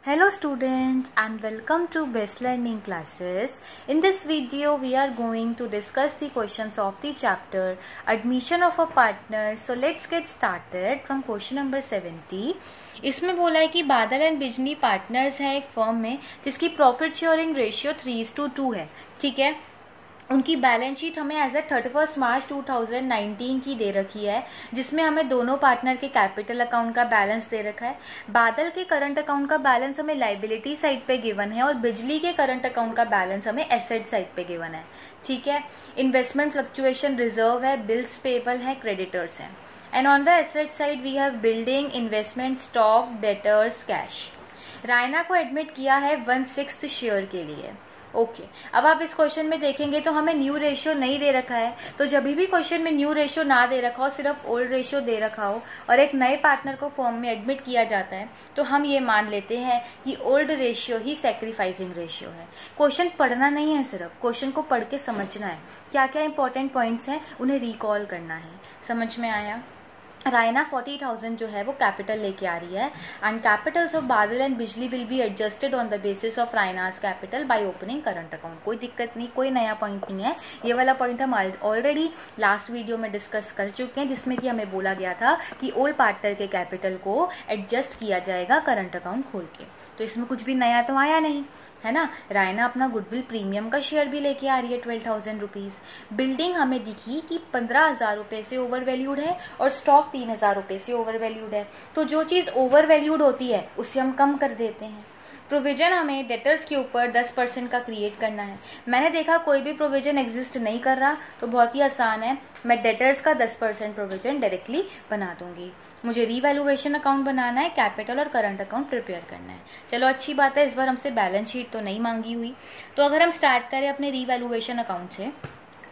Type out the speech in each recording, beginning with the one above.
Hello students and welcome to Best Learning Classes. In this video we are going to discuss the questions of the chapter Admission of a Partner. So let's get started from question number 70. इसमें बोला है कि बादल and बिजली partners है एक firm में जिसकी प्रॉफिट शेयरिंग रेशियो 3:2 है. ठीक है, उनकी बैलेंस शीट हमें एज ए 31 मार्च 2019 की दे रखी है, जिसमें हमें दोनों पार्टनर के कैपिटल अकाउंट का बैलेंस दे रखा है. बादल के करंट अकाउंट का बैलेंस हमें लाइबिलिटी साइड पे गिवन है और बिजली के करंट अकाउंट का बैलेंस हमें एसेट साइड पे गिवन है. ठीक है, इन्वेस्टमेंट फ्लक्चुएशन रिजर्व है, बिल्स पेबल है, क्रेडिटर्स हैं. And on the asset side we have building, investment, stock, debtors, cash. Raina को एडमिट किया है 1/6 शेयर के लिए. ओके, अब आप इस क्वेश्चन में देखेंगे तो हमें न्यू रेशियो नहीं दे रखा है. तो जब भी क्वेश्चन में न्यू रेशियो ना दे रखा हो, सिर्फ ओल्ड रेशियो दे रखा हो और एक नए पार्टनर को फर्म में एडमिट किया जाता है, तो हम ये मान लेते हैं कि ओल्ड रेशियो ही सैक्रिफाइसिंग रेशियो है. क्वेश्चन पढ़ना नहीं है, सिर्फ क्वेश्चन को पढ़ के समझना है. क्या क्या इंपॉर्टेंट पॉइंट्स हैं उन्हें रिकॉल करना है. समझ में आया? रायना 40,000 जो है वो कैपिटल लेके आ रही है and capitals of Badal and Bijli will be adjusted on the basis of Raynas capital by opening current account. कोई दिक्कत नहीं, कोई नया पॉइंट नहीं है. ये वाला पॉइंट हम ऑलरेडी लास्ट वीडियो में डिस्कस कर चुके हैं, जिसमें कि हमें बोला गया था कि ओल्ड पार्टनर के कैपिटल को एडजस्ट किया जाएगा करंट अकाउंट खोल के. तो इसमें कुछ भी नया तो आया नहीं है ना. रायना अपना गुडविल प्रीमियम का शेयर भी लेके आ रही है 12,000 रुपीज. बिल्डिंग हमें दिखी कि 15,000 रुपए से ओवर वैल्यूड है और स्टॉक 3,000 रुपए से ओवर वैल्यूड है. तो जो चीज ओवर वैल्यूड होती है उसे हम कम कर देते हैं. प्रोविजन हमें डेटर्स के ऊपर 10% का क्रिएट करना है. मैंने देखा कोई भी प्रोविजन एग्जिस्ट नहीं कर रहा, तो बहुत ही आसान है, मैं डेटर्स का 10% प्रोविजन डायरेक्टली बना दूंगी. मुझे रीवैल्यूएशन अकाउंट बनाना है, कैपिटल और करंट अकाउंट प्रिपेयर करना है. चलो अच्छी बात है, इस बार हमसे बैलेंस शीट तो नहीं मांगी हुई. तो अगर हम स्टार्ट करें अपने रीवैल्यूएशन अकाउंट से,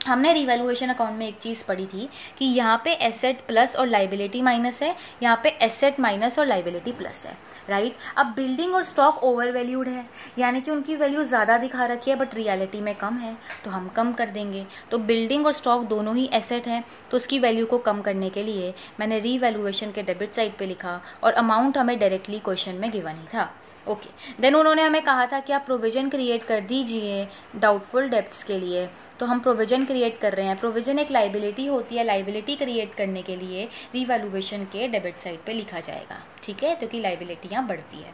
हमने रिवैल्यूएशन अकाउंट में एक चीज पढ़ी थी कि यहाँ पे एसेट प्लस और लाइबिलिटी माइनस है, यहाँ पे एसेट माइनस और लाइबिलिटी प्लस है. राइट, अब बिल्डिंग और स्टॉक ओवर वैल्यूड है, यानी कि उनकी वैल्यू ज्यादा दिखा रखी है बट रियलिटी में कम है, तो हम कम कर देंगे. तो बिल्डिंग और स्टॉक दोनों ही एसेट है, तो उसकी वैल्यू को कम करने के लिए मैंने रीवैल्यूएशन के डेबिट साइड पे लिखा और अमाउंट हमें डायरेक्टली क्वेश्चन में गिवन ही था. ओके, देन उन्होंने हमें कहा था कि आप प्रोविजन क्रिएट कर दीजिए डाउटफुल डेब्ट्स के लिए. तो हम प्रोविजन क्रिएट कर रहे हैं. प्रोविजन एक लाइबिलिटी होती है, लाइबिलिटी क्रिएट करने के लिए रीवैल्यूएशन के डेबिट साइड पे लिखा जाएगा. ठीक है, क्योंकि लाइबिलिटियां बढ़ती है.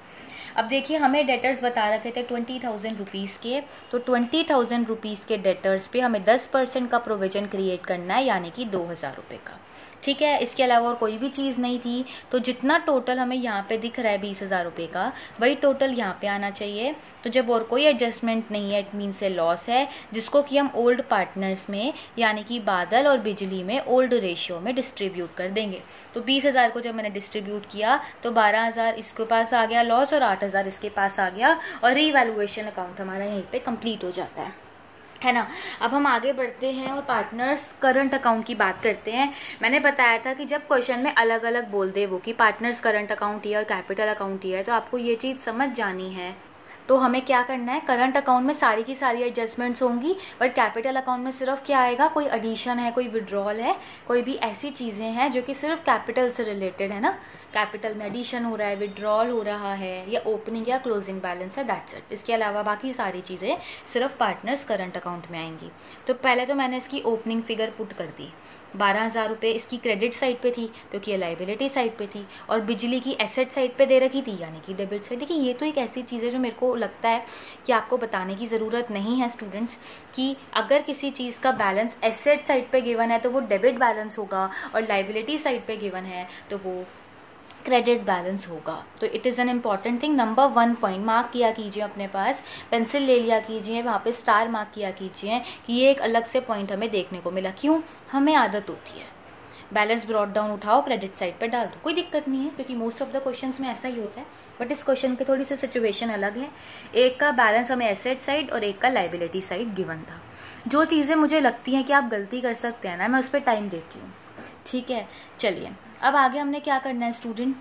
अब देखिए, हमें डेटर्स बता रखे थे 20,000 रुपीज़ के, तो 20,000 रुपीज़ के डेटर्स पे हमें 10% का प्रोविजन क्रिएट करना है, यानी कि 2,000 रुपये का. ठीक है, इसके अलावा और कोई भी चीज़ नहीं थी. तो जितना टोटल हमें यहाँ पे दिख रहा है 20,000 रुपये का, वही टोटल यहाँ पे आना चाहिए. तो जब और कोई एडजस्टमेंट नहीं है, इट मीन से लॉस है, जिसको कि हम ओल्ड पार्टनर्स में यानी कि बादल और बिजली में ओल्ड रेशियो में डिस्ट्रीब्यूट कर देंगे. तो 20,000 को जब मैंने डिस्ट्रीब्यूट किया तो 12,000 इसके पास आ गया लॉस और 8,000 इसके पास आ गया, और रीवैल्यूएशन अकाउंट हमारा यहीं पे कंप्लीट हो जाता है ना. अब हम आगे बढ़ते हैं और पार्टनर्स करंट अकाउंट की बात करते हैं. मैंने बताया था कि जब क्वेश्चन में अलग अलग बोल दे वो कि पार्टनर्स करंट अकाउंट ही है और कैपिटल अकाउंट ही है, तो आपको ये चीज़ समझ जानी है. तो हमें क्या करना है, करंट अकाउंट में सारी की सारी एडजस्टमेंट्स होंगी, बट कैपिटल अकाउंट में सिर्फ क्या आएगा, कोई एडिशन है, कोई विड्रॉल है, कोई भी ऐसी चीज़ें हैं जो कि सिर्फ कैपिटल से रिलेटेड है ना. कैपिटल में एडिशन हो रहा है, विड्रॉल हो रहा है, या ओपनिंग या क्लोजिंग बैलेंस है, दैट्स इट. इसके अलावा बाकी सारी चीज़ें सिर्फ पार्टनर्स करंट अकाउंट में आएंगी. तो पहले तो मैंने इसकी ओपनिंग फिगर पुट कर दी. 12,000 रुपये इसकी क्रेडिट साइड पे थी क्योंकि ये लाइबिलिटी साइड पे थी, और बिजली की एसेट साइड पे दे रखी थी यानी कि डेबिट साइड. देखिए, ये तो एक ऐसी चीज़ है जो मेरे को लगता है कि आपको बताने की ज़रूरत नहीं है स्टूडेंट्स, कि अगर किसी चीज़ का बैलेंस एसेट साइड पे गिवन है तो वो डेबिट बैलेंस होगा, और लाइबिलिटी साइड पे गिवन है तो वो क्रेडिट बैलेंस होगा. तो it is an important thing. Number 1 point mark किया कीजिए, अपने पास पेंसिल ले लिया कीजिए, वहाँ पे स्टार मार्क किया कीजिए कि ये एक अलग से पॉइंट हमें देखने को मिला. क्यों? हमें आदत होती है बैलेंस ब्रॉट डाउन उठाओ, क्रेडिट साइड पर डाल दो, कोई दिक्कत नहीं है, क्योंकि मोस्ट ऑफ द क्वेश्चंस में ऐसा ही होता है. बट इस क्वेश्चन की थोड़ी सी सिचुएशन अलग है. एक का बैलेंस हमें एसेट साइड और एक का लाइबिलिटी साइड गिवन था. जो चीज़ें मुझे लगती हैं कि आप गलती कर सकते हैं ना, मैं उस पर टाइम देती हूँ. ठीक है, चलिए अब आगे हमने क्या करना है स्टूडेंट,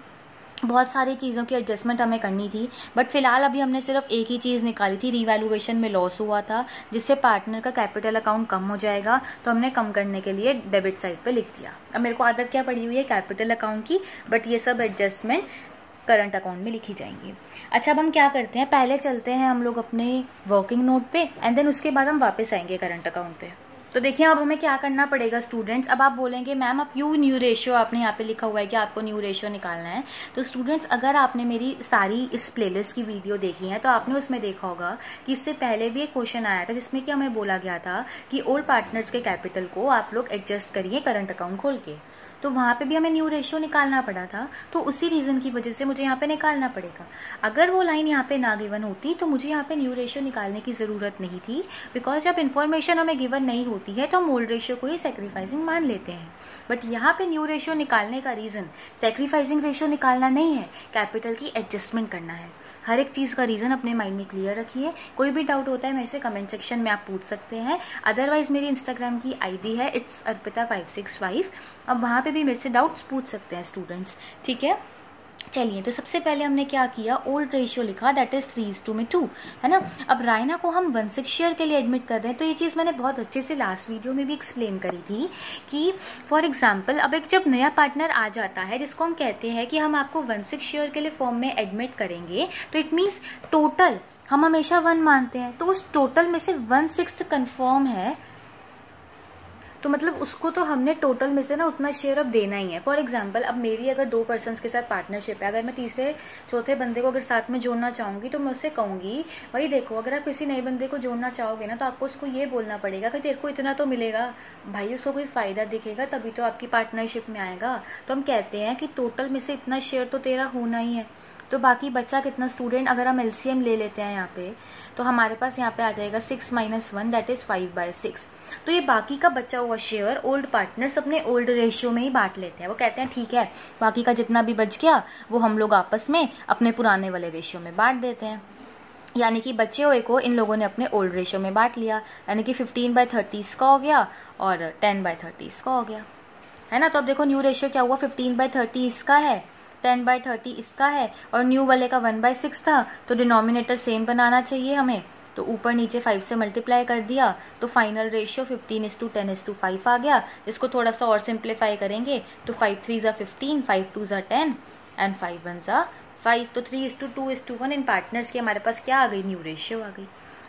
बहुत सारी चीज़ों की एडजस्टमेंट हमें करनी थी, बट फिलहाल अभी हमने सिर्फ एक ही चीज़ निकाली थी. रीवैल्यूएशन में लॉस हुआ था, जिससे पार्टनर का कैपिटल अकाउंट कम हो जाएगा, तो हमने कम करने के लिए डेबिट साइड पे लिख दिया. अब मेरे को आदत क्या पड़ी हुई है कैपिटल अकाउंट की, बट ये सब एडजस्टमेंट करंट अकाउंट में लिखी जाएंगी। अच्छा, अब हम क्या करते हैं, पहले चलते हैं हम लोग अपने वर्किंग नोट पे एंड देन उसके बाद हम वापस आएंगे करंट अकाउंट पे। तो देखिए अब हमें क्या करना पड़ेगा स्टूडेंट्स। अब आप बोलेंगे मैम आप न्यू रेशियो, आपने यहाँ पे लिखा हुआ है कि आपको न्यू रेशियो निकालना है। तो स्टूडेंट्स अगर आपने मेरी सारी इस प्लेलिस्ट की वीडियो देखी है तो आपने उसमें देखा होगा कि इससे पहले भी एक क्वेश्चन आया था जिसमें कि हमें बोला गया था कि ओल्ड पार्टनर्स के कैपिटल को आप लोग एडजस्ट करिए करंट अकाउंट खोल के। तो वहाँ पे भी हमें न्यू रेशियो निकालना पड़ा था, तो उसी रीजन की वजह से मुझे यहाँ पे निकालना पड़ेगा। अगर वो लाइन यहाँ पे ना गिवन होती तो मुझे यहाँ पे न्यू रेशियो निकालने की जरूरत नहीं थी, बिकॉज जब इन्फॉर्मेशन हमें गिवन नहीं होती है तो हम ओल्ड रेशियो को ही सेक्रीफाइसिंग मान लेते हैं। बट यहाँ पे न्यू रेशियो निकालने का रीजन सेक्रीफाइसिंग रेशियो निकालना नहीं है, कैपिटल की एडजस्टमेंट करना है। हर एक चीज़ का रीज़न अपने माइंड में क्लियर रखिए। कोई भी डाउट होता है मेरे से कमेंट सेक्शन में आप पूछ सकते हैं, अदरवाइज मेरी इंस्टाग्राम की आईडी है इट्स अर्पिता565। अब वहाँ पे भी मेरे से डाउट्स पूछ सकते हैं स्टूडेंट्स, ठीक है। चलिए, तो सबसे पहले हमने क्या किया, ओल्ड रेशियो लिखा, दैट इज 3:2 है ना। अब रायना को हम 1/6 शेयर के लिए एडमिट कर रहे हैं, तो ये चीज़ मैंने बहुत अच्छे से लास्ट वीडियो में भी एक्सप्लेन करी थी कि फॉर एग्जांपल अब एक जब नया पार्टनर आ जाता है जिसको हम कहते हैं कि हम आपको 1/6 शेयर के लिए फॉर्म में एडमिट करेंगे, तो इट मीन्स टोटल हम हमेशा 1 मानते हैं, तो उस टोटल में से 1/6 कन्फर्म है, तो मतलब उसको तो हमने टोटल में से ना उतना शेयर अब देना ही है। फॉर एग्जांपल अब मेरी अगर 2 पर्सन्स के साथ पार्टनरशिप है, अगर मैं तीसरे चौथे बंदे को अगर साथ में जोड़ना चाहूंगी तो मैं उससे कहूंगी भाई देखो अगर आप किसी नए बंदे को जोड़ना चाहोगे ना तो आपको उसको ये बोलना पड़ेगा कि तेरे को इतना तो मिलेगा भाई, उसको कोई फायदा दिखेगा तभी तो आपकी पार्टनरशिप में आएगा। तो हम कहते हैं कि टोटल में से इतना शेयर तो तेरा होना ही है। तो बाकी बच्चा कितना स्टूडेंट, अगर हम एलसीएम ले लेते हैं यहाँ पे तो हमारे पास यहाँ पे आ जाएगा 6 - 1 दैट इज 5/6। तो ये बाकी का बचा हुआ शेयर ओल्ड पार्टनर्स अपने ओल्ड रेशियो में ही बांट लेते हैं। वो कहते हैं ठीक है बाकी का जितना भी बच गया वो हम लोग आपस में अपने पुराने वाले रेशियो में बांट देते हैं। यानी कि बचे हुए को इन लोगों ने अपने ओल्ड रेशियो में बांट लिया, यानी कि 15/30 इसका हो गया और 10/30 इसका हो गया, है ना। तो अब देखो न्यू रेशियो क्या हुआ, 15/30 इसका है, 10/30 इसका है और न्यू वाले का 1/6 था, तो डिनोमिनेटर सेम बनाना चाहिए हमें। तो ऊपर नीचे 5 से मल्टीप्लाई कर दिया तो फाइनल रेशियो 15:10:5 आ गया। इसको थोड़ा सा और सिंप्लीफाई करेंगे तो 5×3 = 15, 5×2 = 10 एंड 5×1 = 5। तो 3:2:1 इन पार्टनर्स की हमारे पास क्या आ गई, न्यू रेशियो आ गई,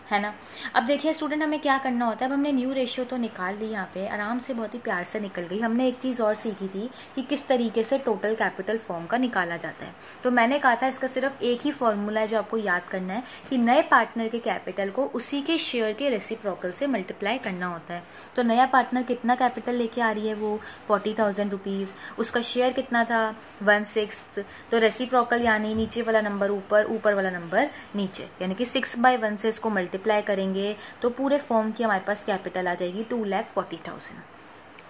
है ना। अब देखिए स्टूडेंट हमें क्या करना होता है, अब हमने न्यू रेशियो तो निकाल ली, यहाँ पे आराम से बहुत ही प्यार से निकल गई। हमने एक चीज़ और सीखी थी कि किस तरीके से टोटल कैपिटल फॉर्म का निकाला जाता है। तो मैंने कहा था इसका सिर्फ एक ही फॉर्मूला है जो आपको याद करना है कि नए पार्टनर के कैपिटल को उसी के शेयर के रेसिप्रोकल से मल्टीप्लाई करना होता है। तो नया पार्टनर कितना कैपिटल लेके आ रही है, वो 40,000 रुपीज़, उसका शेयर कितना था 1/6, तो रेसिप्रोकल यानी नीचे वाला नंबर ऊपर, ऊपर वाला नंबर नीचे, यानी कि 6/1 से इसको मल्टीप्लाई करेंगे तो पूरे फॉर्म की हमारे पास कैपिटल आ जाएगी 2,40,000।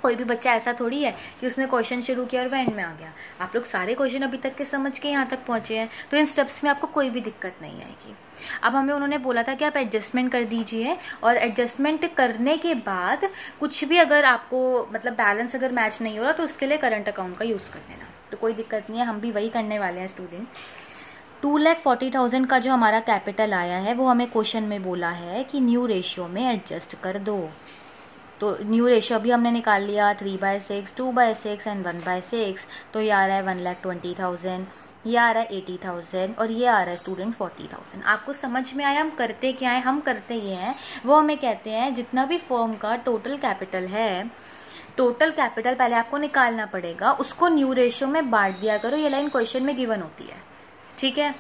कोई भी बच्चा ऐसा थोड़ी है कि उसने क्वेश्चन शुरू किया और वह एंड में आ गया। आप लोग सारे क्वेश्चन अभी तक के समझ के यहाँ तक पहुंचे हैं, तो इन स्टेप्स में आपको कोई भी दिक्कत नहीं आएगी। अब हमें उन्होंने बोला था कि आप एडजस्टमेंट कर दीजिए, और एडजस्टमेंट करने के बाद कुछ भी अगर आपको मतलब बैलेंस अगर मैच नहीं हो रहा तो उसके लिए करंट अकाउंट का यूज़ कर लेना, तो कोई दिक्कत नहीं है, हम भी वही करने वाले हैं स्टूडेंट। 2,40,000 का जो हमारा कैपिटल आया है वो हमें क्वेश्चन में बोला है कि न्यू रेशियो में एडजस्ट कर दो। तो न्यू रेशियो अभी हमने निकाल लिया 3/6, 2/6 एंड 1/6। तो ये आ रहा है 1,20,000, ये आ रहा है 80,000 और ये आ रहा है स्टूडेंट 40,000। आपको समझ में आया हम करते क्या है, हम करते ये हैं वो हमें कहते हैं जितना भी फर्म का टोटल कैपिटल है, टोटल कैपिटल पहले आपको निकालना पड़ेगा, उसको न्यू रेशियो में बांट दिया करो। ये लाइन क्वेश्चन में गिवन होती है, ठीक है।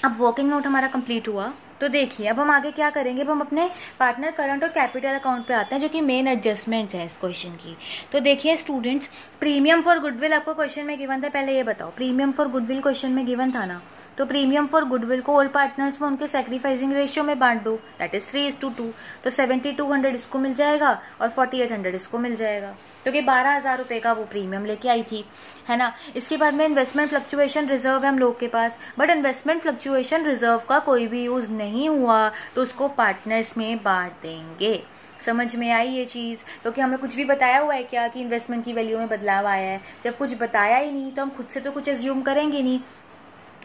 अब वर्किंग नोट हमारा कंप्लीट हुआ, तो देखिए अब हम आगे क्या करेंगे, अब हम अपने पार्टनर करंट और कैपिटल अकाउंट पे आते हैं जो कि मेन एडजस्टमेंट्स हैं इस क्वेश्चन की। तो देखिए स्टूडेंट्स, प्रीमियम फॉर गुडविल आपको क्वेश्चन में गिवन था, पहले ये बताओ प्रीमियम फॉर गुडविल क्वेश्चन में गिवन था ना, तो प्रीमियम फॉर गुडविल को ओल्ड पार्टनर्स में उनके सैक्रिफाइसिंग रेशियो में बांट दो, दैट इज 3:2। तो 7,200 इसको मिल जाएगा और 4,800 इसको मिल जाएगा, क्योंकि 12,000 रुपए का वो प्रीमियम लेके आई थी, है ना। इसके बाद में इन्वेस्टमेंट फ्लक्चुएशन रिजर्व है हम लोग के पास, बट इन्वेस्टमेंट फ्लक्चुएशन रिजर्व का कोई भी यूज नहीं हुआ तो उसको पार्टनर्स में बांट देंगे। समझ में आई ये चीज, क्योंकि हमें कुछ भी बताया हुआ है क्या कि इन्वेस्टमेंट की वैल्यू में बदलाव आया है, जब कुछ बताया ही नहीं तो हम खुद से तो कुछ एज्यूम करेंगे नहीं।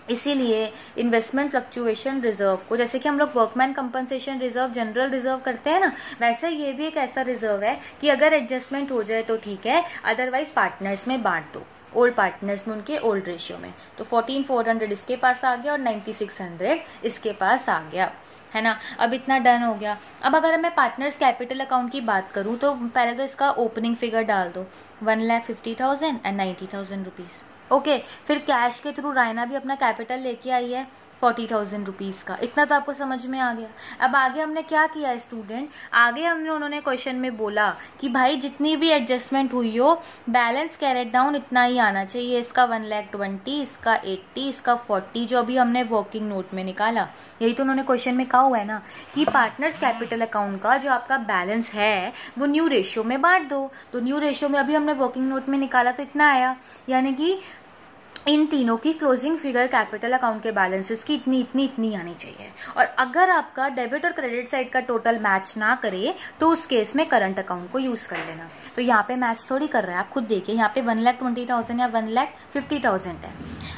इसीलिए इन्वेस्टमेंट फ्लक्चुएशन रिजर्व को, जैसे कि हम लोग workman compensation reserve, general reserve करते हैं ना, वैसे ये भी एक ऐसा रिजर्व है कि अगर एडजस्टमेंट हो जाए तो ठीक है, अदरवाइज पार्टनर्स में बांट दो, ओल्ड पार्टनर्स में उनके ओल्ड रेशियो में। तो 14,400 इसके पास आ गया और 9,600 इसके पास आ गया, है ना। अब इतना डन हो गया। अब अगर मैं पार्टनर्स कैपिटल अकाउंट की बात करूं तो पहले तो इसका ओपनिंग फिगर डाल दो, 1,50,000 एंड 90,000 रुपीज़। ओके, फिर कैश के थ्रू रायना भी अपना कैपिटल लेके आई है 40,000 रुपीज़ का। इतना तो आपको समझ में आ गया। अब आगे हमने क्या किया स्टूडेंट, आगे उन्होंने क्वेश्चन में बोला कि भाई जितनी भी एडजस्टमेंट हुई हो बैलेंस कैरेट डाउन इतना ही आना चाहिए। इसका 1,20,000, इसका 80, इसका 40, जो अभी हमने वर्किंग नोट में निकाला। यही तो उन्होंने क्वेश्चन में कहा हुआ है ना कि पार्टनर्स कैपिटल अकाउंट का जो आपका बैलेंस है वो न्यू रेशियो में बांट दो। तो न्यू रेशियो में अभी हमने वर्किंग नोट में निकाला तो इतना आया, यानी कि इन तीनों की क्लोजिंग फिगर कैपिटल अकाउंट के बैलेंसेस की इतनी आनी चाहिए। और अगर आपका डेबिट और क्रेडिट साइड का टोटल मैच ना करे तो उस केस में करंट अकाउंट को यूज कर लेना। तो यहाँ पे मैच थोड़ी कर रहा है, आप खुद देखिए, यहाँ पे 1,20,000 या 1,50,000 है।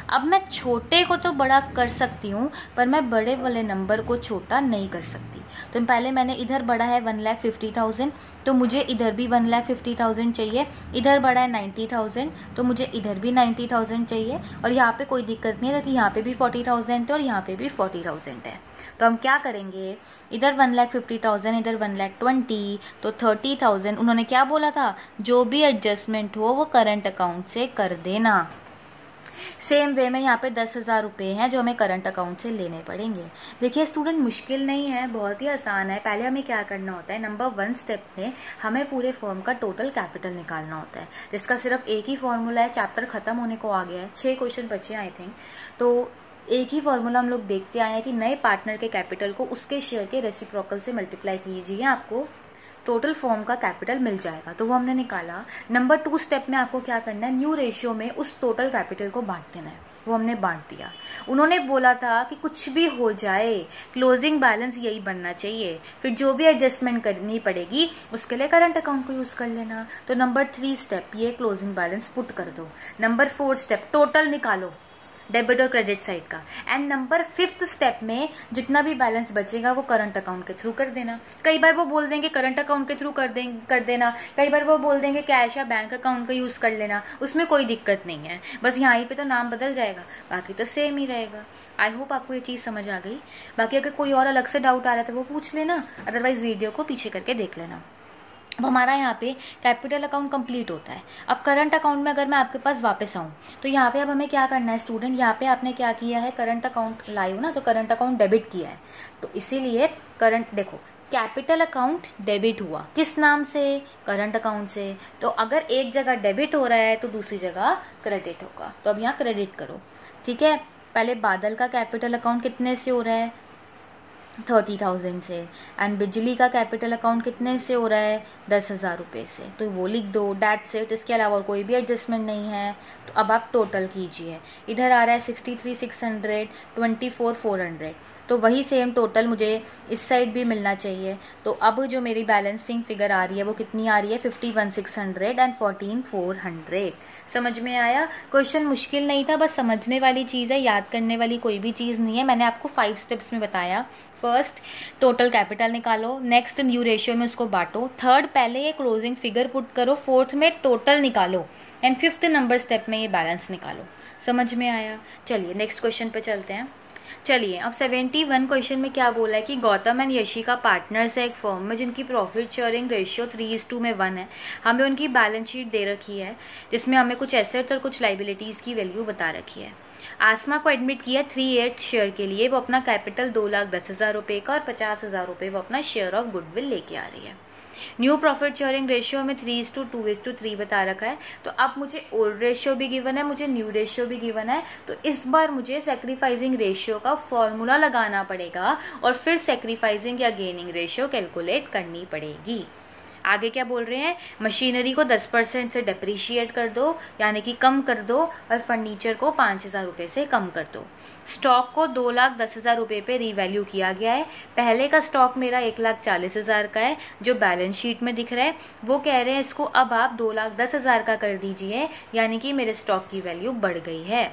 अब मैं छोटे को तो बड़ा कर सकती हूँ पर मैं बड़े वाले नंबर को छोटा नहीं कर सकती। तो पहले मैंने इधर बढ़ा है 1,50,000 तो मुझे इधर भी 1,50,000 चाहिए, इधर बढ़ा है 90,000 तो मुझे इधर भी 90,000 चाहिए। और यहाँ पे कोई दिक्कत नहीं है क्योंकि यहाँ पे भी 40,000 है और यहाँ पे भी 40,000 है। तो हम क्या करेंगे, इधर 1,50,000, इधर 1,20,000 तो 30,000। उन्होंने क्या बोला था, जो भी एडजस्टमेंट हो वो करंट अकाउंट से कर देना। सेम वे में यहाँ पे 10,000 रुपये हैं जो हमें करंट अकाउंट से लेने पड़ेंगे। देखिए स्टूडेंट, मुश्किल नहीं है, बहुत ही आसान है। पहले हमें क्या करना होता है, नंबर 1 स्टेप में हमें पूरे फर्म का टोटल कैपिटल निकालना होता है, जिसका सिर्फ एक ही फॉर्मूला है। चैप्टर खत्म होने को आ गया है, 6 क्वेश्चन बचे आई थिंक। तो एक ही फॉर्मूला हम लोग देखते आए हैं कि नए पार्टनर के कैपिटल को उसके शेयर के रेसिप्रोकल से मल्टीप्लाई कीजिए, आपको टोटल फॉर्म का कैपिटल मिल जाएगा। तो वो हमने निकाला। नंबर 2 स्टेप में आपको क्या करना है, न्यू रेशियो में उस टोटल कैपिटल को बांट देना है। वो हमने बांट दिया। उन्होंने बोला था कि कुछ भी हो जाए क्लोजिंग बैलेंस यही बनना चाहिए, फिर जो भी एडजस्टमेंट करनी पड़ेगी उसके लिए करंट अकाउंट को यूज कर लेना। तो नंबर 3 स्टेप ये क्लोजिंग बैलेंस पुट कर दो। नंबर 4 स्टेप टोटल निकालो डेबिट और क्रेडिट साइड का। एंड नंबर 5th स्टेप में जितना भी बैलेंस बचेगा वो करंट अकाउंट के थ्रू कर देना। कई बार वो बोल देंगे करंट अकाउंट के थ्रू कर देना, कई बार वो बोल देंगे कैश या बैंक अकाउंट का यूज कर लेना, उसमें कोई दिक्कत नहीं है। बस यहाँ पे तो नाम बदल जाएगा, बाकी तो सेम ही रहेगा। आई होप आपको ये चीज समझ आ गई। बाकी अगर कोई और अलग से डाउट आ रहा है तो वो पूछ लेना, अदरवाइज वीडियो को पीछे करके देख लेना। अब हमारा यहाँ पे कैपिटल अकाउंट कंप्लीट होता है। अब करंट अकाउंट में अगर मैं आपके पास वापस आऊँ तो यहाँ पे अब हमें क्या करना है स्टूडेंट, यहाँ पे आपने क्या किया है, करंट अकाउंट लाई हो ना, तो करंट अकाउंट डेबिट किया है। तो इसीलिए करंट, देखो कैपिटल अकाउंट डेबिट हुआ किस नाम से, करंट अकाउंट से। तो अगर एक जगह डेबिट हो रहा है तो दूसरी जगह क्रेडिट होगा। तो अब यहाँ क्रेडिट करो, ठीक है। पहले बादल का कैपिटल अकाउंट कितने से हो रहा है, 30,000 से। एंड बिजली का कैपिटल अकाउंट कितने से हो रहा है, 10,000 रुपये से। तो वो लिख दो, डेट्स इट। इसके अलावा कोई भी एडजस्टमेंट नहीं है। तो अब आप टोटल कीजिए, इधर आ रहा है 63,600, 24,400। तो वही सेम टोटल मुझे इस साइड भी मिलना चाहिए। तो अब जो मेरी बैलेंसिंग फिगर आ रही है वो कितनी आ रही है, 51,600 एंड 14,400। समझ में आया? क्वेश्चन मुश्किल नहीं था, बस समझने वाली चीज़ है, याद करने वाली कोई भी चीज़ नहीं है। मैंने आपको 5 स्टेप्स में बताया। फर्स्ट टोटल कैपिटल निकालो, नेक्स्ट न्यू रेशियो में उसको बांटो, थर्ड पहले ये क्लोजिंग फिगर पुट करो, फोर्थ में टोटल निकालो एंड 5th नंबर स्टेप में ये बैलेंस निकालो। समझ में आया? चलिए नेक्स्ट क्वेश्चन पे चलते हैं। चलिए अब 71 क्वेश्चन में क्या बोला है कि गौतम एंड यशिका पार्टनर्स है एक फर्म में जिनकी प्रॉफिट शेयरिंग रेशियो 3:2 में 1 है। हमें उनकी बैलेंस शीट दे रखी है जिसमें हमें कुछ एसेट्स और कुछ लाइबिलिटीज की वैल्यू बता रखी है। आसमा को एडमिट किया 3/8 शेयर के लिए, वो अपना कैपिटल 2,10,000 रुपये का और 50,000 रुपये वो अपना शेयर ऑफ गुडविल लेके आ रही है। न्यू प्रॉफिट शेयरिंग रेशियो में 3:2:3 बता रखा है। तो अब मुझे ओल्ड रेशियो भी गिवन है, मुझे न्यू रेशियो भी गिवन है। तो इस बार मुझे सेक्रीफाइसिंग रेशियो का फॉर्मूला लगाना पड़ेगा और फिर सेक्रीफाइसिंग या गेनिंग रेशियो कैलकुलेट करनी पड़ेगी। आगे क्या बोल रहे हैं, मशीनरी को 10% से डेप्रीशिएट कर दो, यानी कि कम कर दो, और फर्नीचर को 5,000 रुपये से कम कर दो। स्टॉक को 2,10,000 रुपये पे रीवैल्यू किया गया है। पहले का स्टॉक मेरा 1,40,000 का है जो बैलेंस शीट में दिख रहा है। वो कह रहे हैं इसको अब आप 2,10,000 का कर दीजिए, यानी कि मेरे स्टॉक की वैल्यू बढ़ गई है।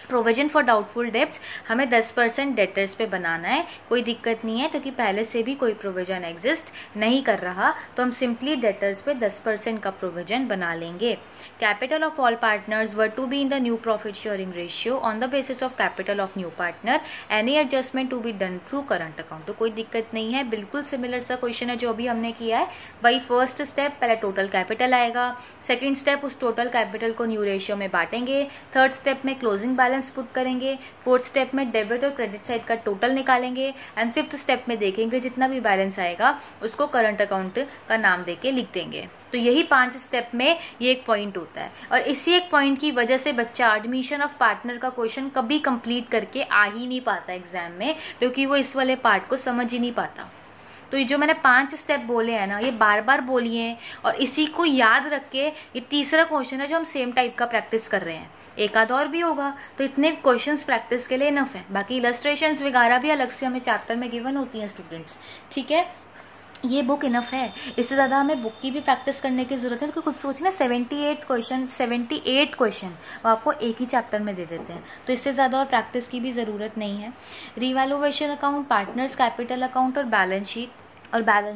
प्रोविजन फॉर डाउटफुल डेब्ट्स हमें 10% डेटर्स पे बनाना है, कोई दिक्कत नहीं है क्योंकि पहले से भी कोई प्रोविजन एग्जिस्ट नहीं कर रहा, तो हम सिंपली डेटर्स पे 10% का प्रोविजन बना लेंगे। Capital of all partners were to be in the new profit sharing ratio on the basis of capital of new partner, any adjustment to be done through current account. तो कोई दिक्कत नहीं है, बिल्कुल सिमिलर सा question है जो अभी हमने किया है। वही फर्स्ट स्टेप, पहले टोटल कैपिटल आएगा, सेकेंड स्टेप उस टोटल कैपिटल को न्यू रेशियो में बांटेंगे, थर्ड स्टेप में क्लोजिंग बैलेंस पुट करेंगे, फोर्थ स्टेप में डेबिट और क्रेडिट साइड का टोटल निकालेंगे, एंड फिफ्थ स्टेप में देखेंगे जितना भी बैलेंस आएगा उसको करंट अकाउंट का नाम देके लिख देंगे। तो यही 5 स्टेप में ये एक पॉइंट होता है, और इसी एक पॉइंट की वजह से बच्चा एडमिशन ऑफ पार्टनर का क्वेश्चन कभी कंप्लीट करके आ ही नहीं पाता एग्जाम में, क्योंकि वो इस वाले पार्ट को समझ ही नहीं पाता। तो ये जो मैंने 5 स्टेप बोले हैं ना, ये बार बार बोलिए, और इसी को याद रख के ये तीसरा क्वेश्चन है जो हम सेम टाइप का प्रैक्टिस कर रहे हैं, एक आध और भी होगा, तो इतने क्वेश्चंस प्रैक्टिस के लिए इनफ है। बाकी इलस्ट्रेशंस वगैरह भी अलग से हमें चैप्टर में गिवन होती हैं स्टूडेंट्स, ठीक है। ये बुक इनफ है, इससे ज़्यादा हमें बुक की भी प्रैक्टिस करने की जरूरत है, क्योंकि खुद सोचिए ना 78 क्वेश्चन वो आपको एक ही चैप्टर में दे देते हैं, तो इससे ज़्यादा और प्रैक्टिस की भी ज़रूरत नहीं है। Revaluation account, partners capital account और बैलेंस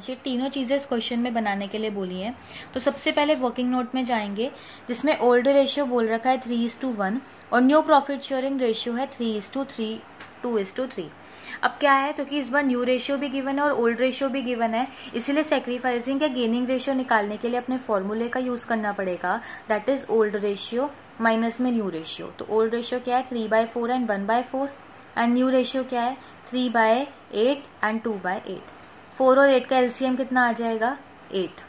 शीट तीनों चीज़ें इस क्वेश्चन में बनाने के लिए बोली हैं। तो सबसे पहले वर्किंग नोट में जाएंगे, जिसमें ओल्ड रेशियो बोल रखा है 3:1 और न्यू प्रॉफिट शेयरिंग रेशियो है 3:3, 2:3। अब क्या है, क्योंकि इस बार न्यू रेशियो भी गिवन है और ओल्ड रेशियो भी गिवन है, इसीलिए सेक्रीफाइसिंग या गेनिंग रेशियो निकालने के लिए अपने फॉर्मूले का यूज करना पड़ेगा, that is old ratio minus में न्यू रेशियो। तो ओल्ड रेशियो क्या है 3/4 एंड 1/4, एंड न्यू रेशियो क्या है 3/8 एंड 2/8। 4 और 8 का एलसीएम कितना आ जाएगा 8।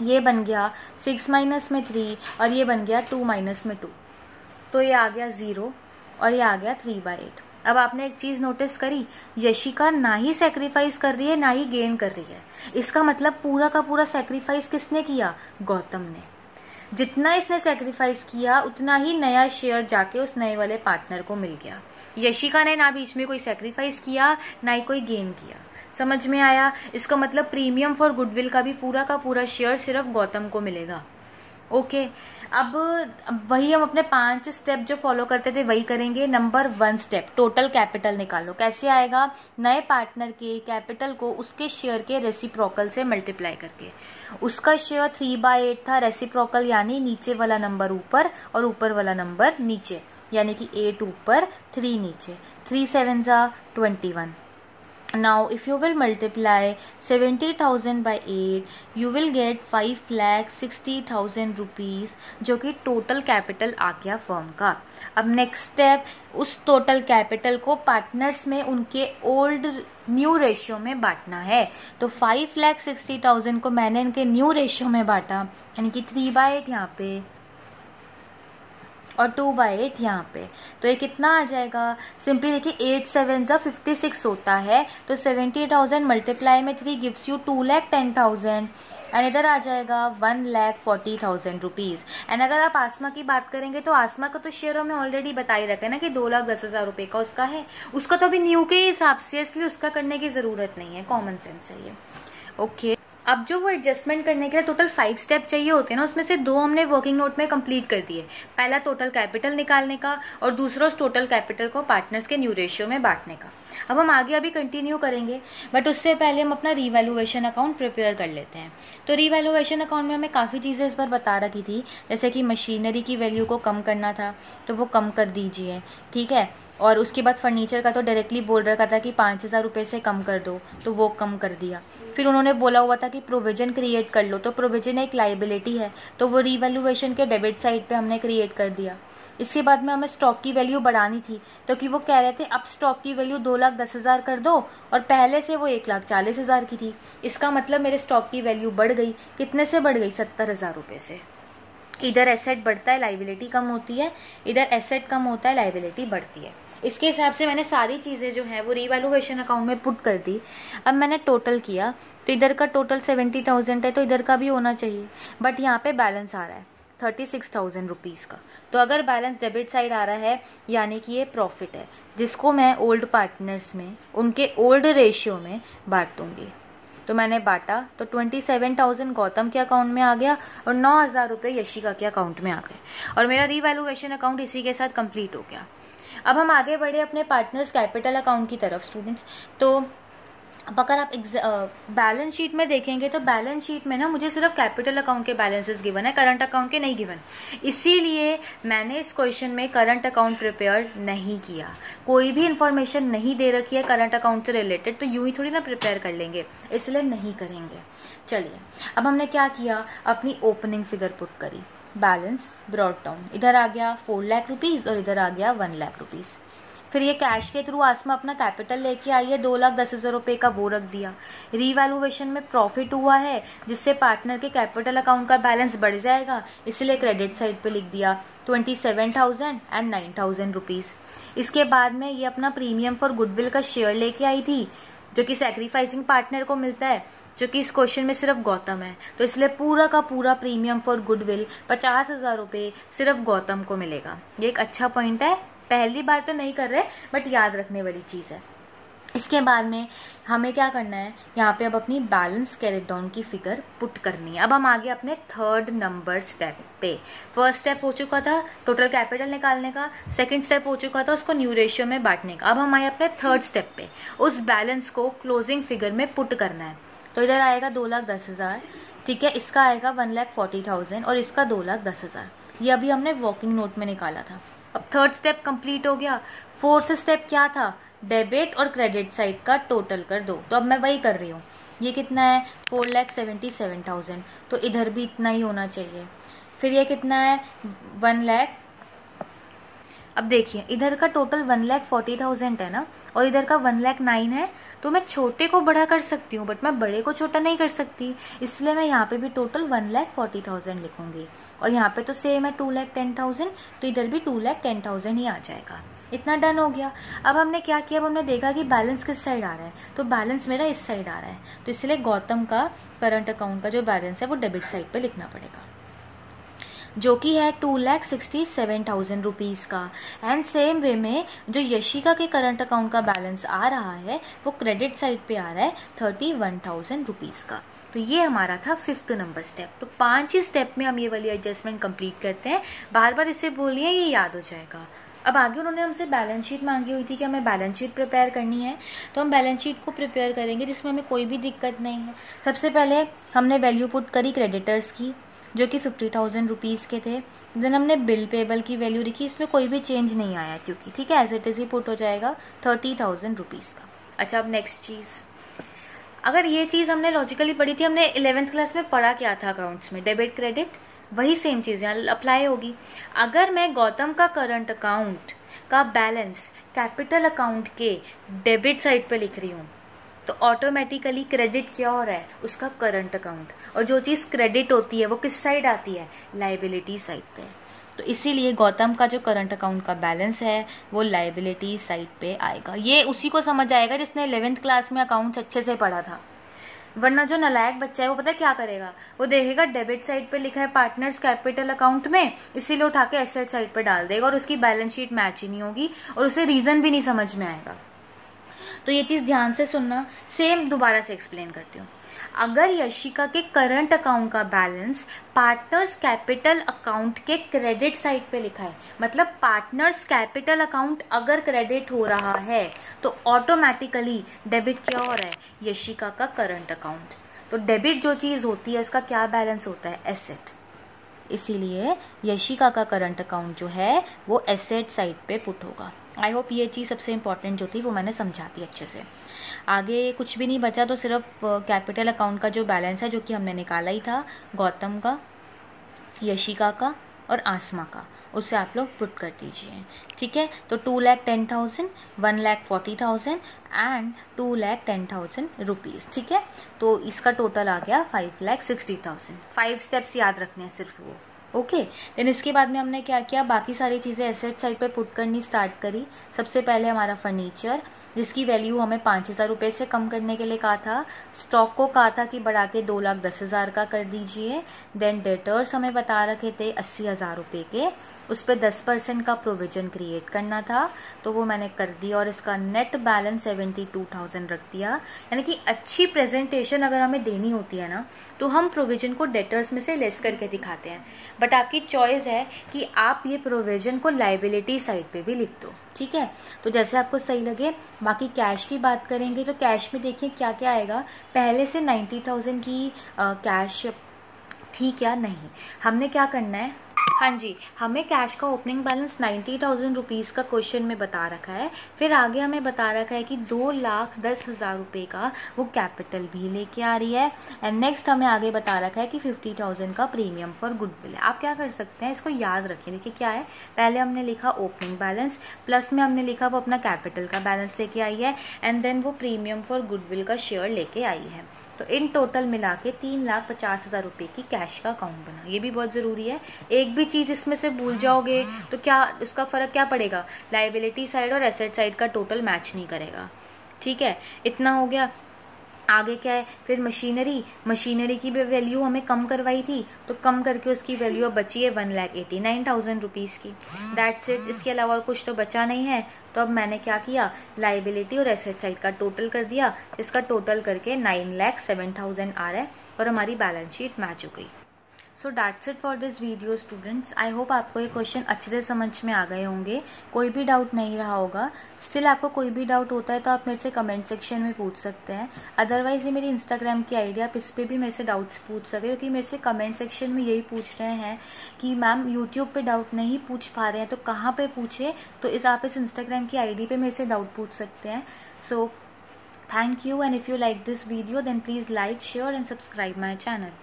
ये बन गया 6 माइनस में 3 और ये बन गया 2 माइनस में 2, तो ये आ गया 0 और ये आ गया 3/8। अब आपने एक चीज नोटिस करी, यशिका ना ही सेक्रीफाइस कर रही है ना ही गेन कर रही है, इसका मतलब पूरा का पूरा सेक्रीफाइस किसने किया, गौतम ने। जितना इसने सेक्रीफाइस किया उतना ही नया शेयर जाके उस नए वाले पार्टनर को मिल गया। यशिका ने ना बीच में कोई सेक्रीफाइस किया ना ही कोई गेन किया। समझ में आया? इसका मतलब प्रीमियम फॉर गुडविल का भी पूरा का पूरा शेयर सिर्फ गौतम को मिलेगा। ओके, अब वही हम अपने 5 स्टेप जो फॉलो करते थे वही करेंगे। नंबर 1 स्टेप, टोटल कैपिटल निकालो। कैसे आएगा, नए पार्टनर के कैपिटल को उसके शेयर के रेसिप्रोकल से मल्टीप्लाई करके। उसका शेयर 3/8 था, रेसिप्रोकल यानी नीचे वाला नंबर ऊपर और ऊपर वाला नंबर नीचे, यानी कि 8 ऊपर 3 नीचे। 3 7 21। Now if you will multiply 70,000 by 8 you will get 5,60,000 rupees, जो कि टोटल कैपिटल आ गया फर्म का। अब नेक्स्ट स्टेप, उस टोटल कैपिटल को पार्टनर्स में उनके ओल्ड न्यू रेशियो में बांटना है। तो 5,60,000 को मैंने इनके न्यू रेशियो में बांटा, यानी कि 3/8 यहाँ पे और 2/8 यहाँ पे। तो ये कितना आ जाएगा, सिंपली देखिए 8 7 56 होता है, तो 70,000 मल्टीप्लाई में 3 गिव्स यू 2,10,000 एंड इधर आ जाएगा 1,40,000 रुपीज। एंड अगर आप आसमा की बात करेंगे तो आसमा का तो शेयरों में ऑलरेडी बता ही रखा है ना कि 2,10,000 रुपए का उसका है, उसका तो अभी न्यू के हिसाब से, इसलिए उसका करने की जरूरत नहीं है, कॉमन सेंस है ये। ओके, अब जो वो एडजस्टमेंट करने के लिए टोटल 5 स्टेप चाहिए होते हैं ना, उसमें से 2 हमने वर्किंग नोट में कंप्लीट कर दिए। पहला टोटल कैपिटल निकालने का और दूसरा उस टोटल कैपिटल को पार्टनर्स के न्यू रेशियो में बांटने का। अब हम आगे अभी कंटिन्यू करेंगे, बट उससे पहले हम अपना रिवैल्यूएशन अकाउंट प्रिपेयर कर लेते हैं। तो रिवैल्यूएशन अकाउंट में हमें काफ़ी चीज़ें इस बार बता रखी थी, जैसे कि मशीनरी की वैल्यू को कम करना था तो वो कम कर दीजिए, ठीक है। और उसके बाद फर्नीचर का तो डायरेक्टली बोल रखा था कि 5,000 रुपये से कम कर दो, तो वो कम कर दिया। फिर उन्होंने बोला हुआ था कि प्रोविजन क्रिएट कर लो, तो प्रोविजन एक लाइबिलिटी है, तो वो रिवैल्यूएशन के डेबिट साइड पे हमने क्रिएट कर दिया। इसके बाद में हमें स्टॉक की वैल्यू बढ़ानी थी, तो कि वो कह रहे थे अब स्टॉक की वैल्यू 2,10,000 कर दो, और पहले से वो 1,40,000 की थी। इसका मतलब मेरे स्टॉक की वैल्यू बढ़ गई, कितने से बढ़ गई, 70,000 रुपये से। इधर एसेट बढ़ता है लाइबिलिटी कम होती है, इधर एसेट कम होता है लाइबिलिटी बढ़ती है। इसके हिसाब से मैंने सारी चीज़ें जो है वो रिवैल्यूएशन अकाउंट में पुट कर दी। अब मैंने टोटल किया तो इधर का टोटल 70,000 है, तो इधर का भी होना चाहिए, बट यहाँ पे बैलेंस आ रहा है 36,000 रुपीज़ का। तो अगर बैलेंस डेबिट साइड आ रहा है यानी कि ये प्रॉफिट है, जिसको मैं ओल्ड पार्टनर्स में उनके ओल्ड रेशियो में बांट दूंगी। तो मैंने बांटा, तो 27,000 गौतम के अकाउंट में आ गया और 9,000 रुपये यशिका के अकाउंट में आ गए और मेरा रीवैल्यूएशन अकाउंट इसी के साथ कंप्लीट हो गया। अब हम आगे बढ़े अपने पार्टनर्स कैपिटल अकाउंट की तरफ स्टूडेंट्स। तो अब अगर आप बैलेंस शीट में देखेंगे तो बैलेंस शीट में ना मुझे सिर्फ कैपिटल अकाउंट के बैलेंसेस गिवन है, करंट अकाउंट के नहीं गिवन, इसीलिए मैंने इस क्वेश्चन में करंट अकाउंट प्रिपेयर नहीं किया। कोई भी इंफॉर्मेशन नहीं दे रखी है करंट अकाउंट से रिलेटेड तो यूं ही थोड़ी ना प्रिपेयर कर लेंगे, इसलिए नहीं करेंगे। चलिए अब हमने क्या किया, अपनी ओपनिंग फिगर पुट करी, बैलेंस ब्रॉट डाउन, इधर आ गया 4 लाख रुपीज और इधर आ गया 1 लाख रुपीज। फिर ये कैश के थ्रू आसमा अपना कैपिटल लेके आई है 2,10,000 रुपये का, वो रख दिया। रीवैल्यूएशन में प्रॉफिट हुआ है जिससे पार्टनर के कैपिटल अकाउंट का बैलेंस बढ़ जाएगा, इसलिए क्रेडिट साइड पे लिख दिया 27,000 एंड 9,000 रुपीज। इसके बाद में ये अपना प्रीमियम फॉर गुडविल का शेयर लेके आई थी जो कि सैक्रिफाइसिंग पार्टनर को मिलता है, जो कि इस क्वेश्चन में सिर्फ गौतम है, तो इसलिए पूरा का पूरा प्रीमियम फॉर गुडविल 50,000 रुपये सिर्फ गौतम को मिलेगा। ये एक अच्छा पॉइंट है, पहली बार तो नहीं कर रहे बट याद रखने वाली चीज़ है। इसके बाद में हमें क्या करना है, यहाँ पे अब अपनी बैलेंस कैरेट डाउन की फिगर पुट करनी है। अब हम आगे अपने थर्ड नंबर स्टेप पे, फर्स्ट स्टेप हो चुका था टोटल कैपिटल निकालने का, सेकंड स्टेप हो चुका था उसको न्यू रेशियो में बांटने का। अब हम आए अपने थर्ड स्टेप पे, उस बैलेंस को क्लोजिंग फिगर में पुट करना है। तो इधर आएगा 2,10,000, ठीक है, इसका आएगा 1,40,000 और इसका 2,10,000। ये अभी हमने वर्किंग नोट में निकाला था। अब थर्ड स्टेप कंप्लीट हो गया। फोर्थ स्टेप क्या था, डेबिट और क्रेडिट साइड का टोटल कर दो, तो अब मैं वही कर रही हूँ। ये कितना है 4,77,000, तो इधर भी इतना ही होना चाहिए। फिर ये कितना है 1 लाख, अब देखिए इधर का टोटल 1,40,000 है ना और इधर का 1,09,000 है, तो मैं छोटे को बड़ा कर सकती हूँ बट मैं बड़े को छोटा नहीं कर सकती, इसलिए मैं यहाँ पे भी टोटल 1,40,000 लिखूंगी और यहाँ पे तो सेम है 2,10,000, तो इधर भी 2,10,000 ही आ जाएगा। इतना डन हो गया। अब हमने क्या किया, अब हमने देखा कि बैलेंस किस साइड आ रहा है, तो बैलेंस मेरा इस साइड आ रहा है, तो इसलिए गौतम का करंट अकाउंट का जो बैलेंस है वो डेबिट साइड पे लिखना पड़ेगा, जो कि है 2,67,000 रुपीज़ का। एंड सेम वे में जो यशिका के करंट अकाउंट का बैलेंस आ रहा है वो क्रेडिट साइड पे आ रहा है 31,000 रुपीज़ का। तो ये हमारा था 5th नंबर स्टेप। तो 5 ही स्टेप में हम ये वाली एडजस्टमेंट कंप्लीट करते हैं, बार बार इसे बोलिए ये याद हो जाएगा। अब आगे उन्होंने हमसे बैलेंस शीट मांगी हुई थी कि हमें बैलेंस शीट प्रिपेयर करनी है, तो हम बैलेंस शीट को प्रिपेयर करेंगे जिसमें हमें कोई भी दिक्कत नहीं है। सबसे पहले हमने वैल्यू पुट करी क्रेडिटर्स की जो कि 50,000 रुपीज़ के थे। देन हमने बिल पेबल की वैल्यू लिखी, इसमें कोई भी चेंज नहीं आया क्योंकि ठीक है एज इट इज ही पुट हो जाएगा 30,000 रुपीज़ का। अच्छा अब नेक्स्ट चीज़, अगर ये चीज़ हमने लॉजिकली पढ़ी थी, हमने 11th क्लास में पढ़ा क्या था अकाउंट्स में, डेबिट क्रेडिट, वही सेम चीज़ यहाँ अप्लाई होगी। अगर मैं गौतम का करंट अकाउंट का बैलेंस कैपिटल अकाउंट के डेबिट साइड पे लिख रही हूँ तो ऑटोमेटिकली क्रेडिट क्या हो रहा है, उसका करंट अकाउंट, और जो चीज़ क्रेडिट होती है वो किस साइड आती है, लाइबिलिटी साइड पे। तो इसीलिए गौतम का जो करंट अकाउंट का बैलेंस है वो लाइबिलिटी साइड पे आएगा। ये उसी को समझ आएगा जिसने 11th क्लास में अकाउंट्स अच्छे से पढ़ा था, वरना जो नालायक बच्चा है वो पता है क्या करेगा, वो देखेगा डेबिट साइड पे लिखा है पार्टनर्स कैपिटल अकाउंट में, इसीलिए उठा के एसेट साइड पे डाल देगा और उसकी बैलेंस शीट मैच ही नहीं होगी और उसे रीजन भी नहीं समझ में आएगा। तो ये चीज़ ध्यान से सुनना, सेम दोबारा से एक्सप्लेन करती हूँ। अगर यशिका के करंट अकाउंट का बैलेंस पार्टनर्स कैपिटल अकाउंट के क्रेडिट साइड पे लिखा है, मतलब पार्टनर्स कैपिटल अकाउंट अगर क्रेडिट हो रहा है तो ऑटोमेटिकली डेबिट क्या हो रहा है, यशिका का करंट अकाउंट। तो डेबिट जो चीज़ होती है उसका क्या बैलेंस होता है, एसेट, इसीलिए यशिका का करंट अकाउंट जो है वो एसेट साइड पे पुट होगा। आई होप ये चीज़ सबसे इम्पॉर्टेंट जो थी वो मैंने समझा दी अच्छे से। आगे कुछ भी नहीं बचा, तो सिर्फ कैपिटल अकाउंट का जो बैलेंस है जो कि हमने निकाला ही था, गौतम का, यशिका का और आसमा का, उससे आप लोग पुट कर दीजिए, ठीक है। तो 2,10,000, 1,40,000 एंड 2,10,000 रुपीज़, ठीक है। तो इसका टोटल आ गया 5,60,000। 5 स्टेप्स याद रखने हैं सिर्फ वो, ओके। देन इसके बाद में हमने क्या किया, बाकी सारी चीज़ें एसेट साइड पे पुट करनी स्टार्ट करी। सबसे पहले हमारा फर्नीचर, जिसकी वैल्यू हमें 5,000 रुपये से कम करने के लिए कहा था। स्टॉक को कहा था कि बढ़ा के 2,10,000 का कर दीजिए। देन डेटर्स हमें बता रखे थे 80,000 रुपये के, उस पर 10% का प्रोविजन क्रिएट करना था, तो वो मैंने कर दिया और इसका नेट बैलेंस 72,000 रख दिया। यानी कि अच्छी प्रेजेंटेशन अगर हमें देनी होती है ना, तो हम प्रोविजन को डेटर्स में से लेस करके दिखाते हैं, बट आपकी चॉइस है कि आप ये प्रोविजन को लाइबिलिटी साइड पे भी लिख दो, ठीक है। तो जैसे आपको सही लगे। बाकी कैश की बात करेंगे तो कैश में देखिए क्या क्या आएगा। पहले से 90,000 की कैश थी क्या, नहीं। हमने क्या करना है, हाँ जी, हमें कैश का ओपनिंग बैलेंस 90,000 रुपीज़ का क्वेश्चन में बता रखा है। फिर आगे हमें बता रखा है कि 2,10,000 रुपये का वो कैपिटल भी लेके आ रही है। एंड नेक्स्ट हमें आगे बता रखा है कि 50,000 का प्रीमियम फॉर गुडविल है। आप क्या कर सकते हैं, इसको याद रखिए। देखिए क्या है, पहले हमने लिखा ओपनिंग बैलेंस, प्लस में हमने लिखा वो अपना कैपिटल का बैलेंस लेके आई है, एंड देन वो प्रीमियम फॉर गुडविल का शेयर लेके आई है। तो इन टोटल मिला के 3,50,000 रुपये की कैश का अकाउंट बना। ये भी बहुत ज़रूरी है। एक भी चीज़ इसमें से भूल जाओगे तो क्या उसका फ़र्क क्या पड़ेगा, लाइबिलिटी साइड और एसेट साइड का टोटल मैच नहीं करेगा, ठीक है। इतना हो गया। आगे क्या है, फिर मशीनरी की भी वैल्यू हमें कम करवाई थी, तो कम करके उसकी वैल्यू अब बची है 1,89,000 रुपीज़ की। That's it. इसके अलावा और कुछ तो बचा नहीं है। तो अब मैंने क्या किया, लाइबिलिटी और एसेट साइड का टोटल कर दिया, जिसका टोटल करके 9,07,000 आ रहा है और हमारी बैलेंस शीट मैच हो गई। So that's it for this video students. I hope आपको ये क्वेश्चन अच्छे से समझ में आ गए होंगे, कोई भी डाउट नहीं रहा होगा। स्टिल आपको कोई भी डाउट होता है तो आप मेरे से कमेंट सेक्शन में पूछ सकते हैं। अदरवाइज ये मेरी इंस्टाग्राम की आईडी, आप इस पर भी मेरे से डाउट्स पूछ सकते हैं, क्योंकि मेरे से कमेंट सेक्शन में यही पूछ रहे हैं कि मैम यूट्यूब पे डाउट नहीं पूछ पा रहे हैं तो कहाँ पे पूछे। तो आप इस इंस्टाग्राम की आईडी पे मेरे से डाउट पूछ सकते हैं। सो thank you, and if you like this video then please like, share and subscribe my channel.